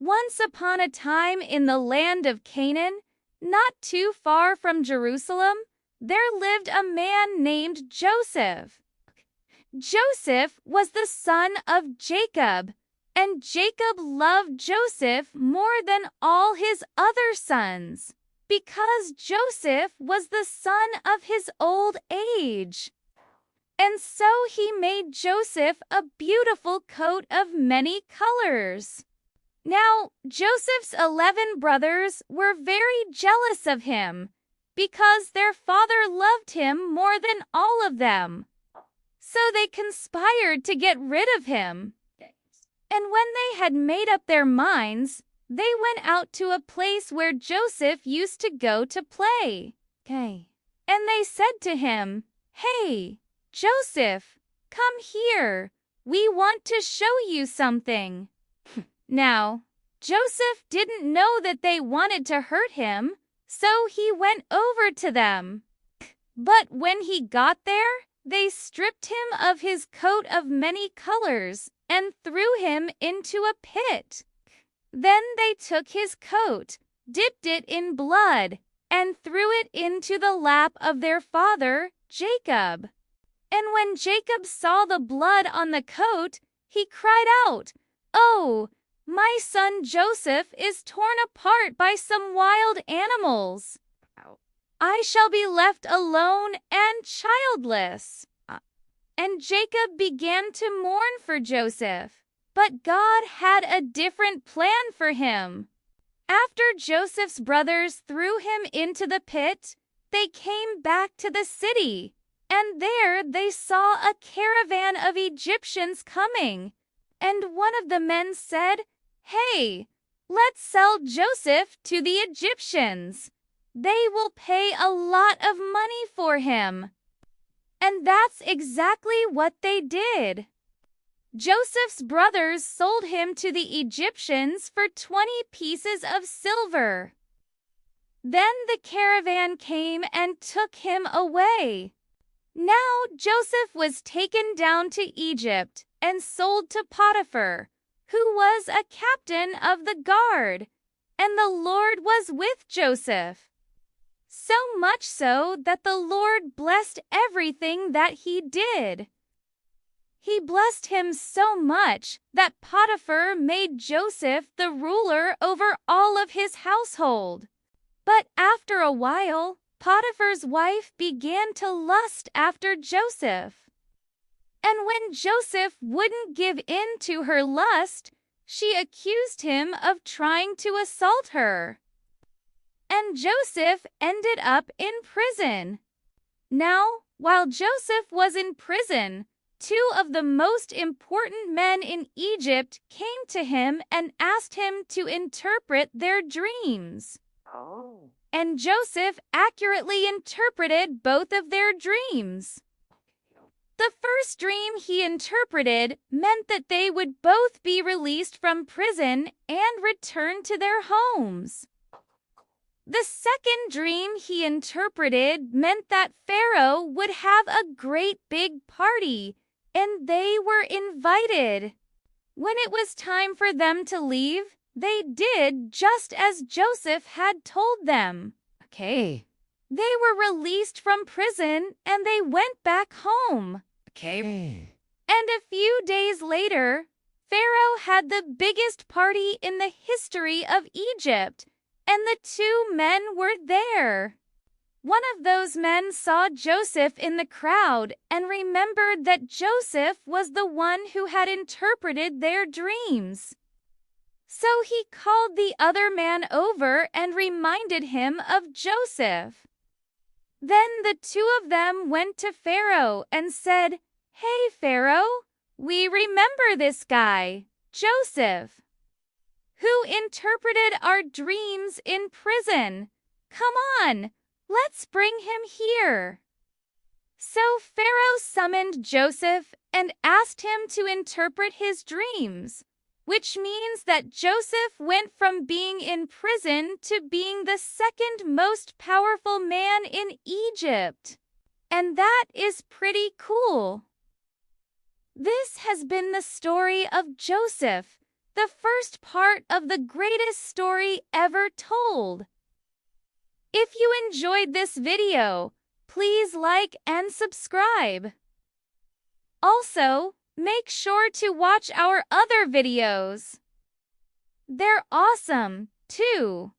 Once upon a time in the land of Canaan, not too far from Jerusalem, there lived a man named Joseph. Joseph was the son of Jacob, and Jacob loved Joseph more than all his other sons, because Joseph was the son of his old age. And so he made Joseph a beautiful coat of many colors. Now, Joseph's 11 brothers were very jealous of him, because their father loved him more than all of them. So they conspired to get rid of him. And when they had made up their minds, they went out to a place where Joseph used to go to play. Okay. And they said to him, "Hey, Joseph, come here. We want to show you something." Now, Joseph didn't know that they wanted to hurt him, so he went over to them. But when he got there, they stripped him of his coat of many colors and threw him into a pit. Then they took his coat, dipped it in blood, and threw it into the lap of their father, Jacob. And when Jacob saw the blood on the coat, he cried out, "Oh, my son Joseph is torn apart by some wild animals. I shall be left alone and childless." And Jacob began to mourn for Joseph, but God had a different plan for him. After Joseph's brothers threw him into the pit, they came back to the city, and there they saw a caravan of Egyptians coming. And one of the men said, "Hey, let's sell Joseph to the Egyptians. They will pay a lot of money for him." And that's exactly what they did. Joseph's brothers sold him to the Egyptians for 20 pieces of silver. Then the caravan came and took him away. Now Joseph was taken down to Egypt and sold to Potiphar, who was a captain of the guard, and the Lord was with Joseph. So much so that the Lord blessed everything that he did. He blessed him so much that Potiphar made Joseph the ruler over all of his household. But after a while, Potiphar's wife began to lust after Joseph. And when Joseph wouldn't give in to her lust, she accused him of trying to assault her. And Joseph ended up in prison. Now, while Joseph was in prison, 2 of the most important men in Egypt came to him and asked him to interpret their dreams. And Joseph accurately interpreted both of their dreams. The first dream he interpreted meant that they would both be released from prison and return to their homes. The second dream he interpreted meant that Pharaoh would have a great big party, and they were invited. When it was time for them to leave, they did just as Joseph had told them. Okay. They were released from prison and they went back home. Okay. And a few days later, Pharaoh had the biggest party in the history of Egypt, and the 2 men were there. One of those men saw Joseph in the crowd and remembered that Joseph was the one who had interpreted their dreams. So he called the other man over and reminded him of Joseph. Then the 2 of them went to Pharaoh and said, "Hey, Pharaoh, we remember this guy, Joseph, who interpreted our dreams in prison. Come on, let's bring him here." So Pharaoh summoned Joseph and asked him to interpret his dreams, which means that Joseph went from being in prison to being the second most powerful man in Egypt. And that is pretty cool. This has been the story of Joseph, the first part of the greatest story ever told. If you enjoyed this video, please like and subscribe. Also, make sure to watch our other videos. They're awesome, too.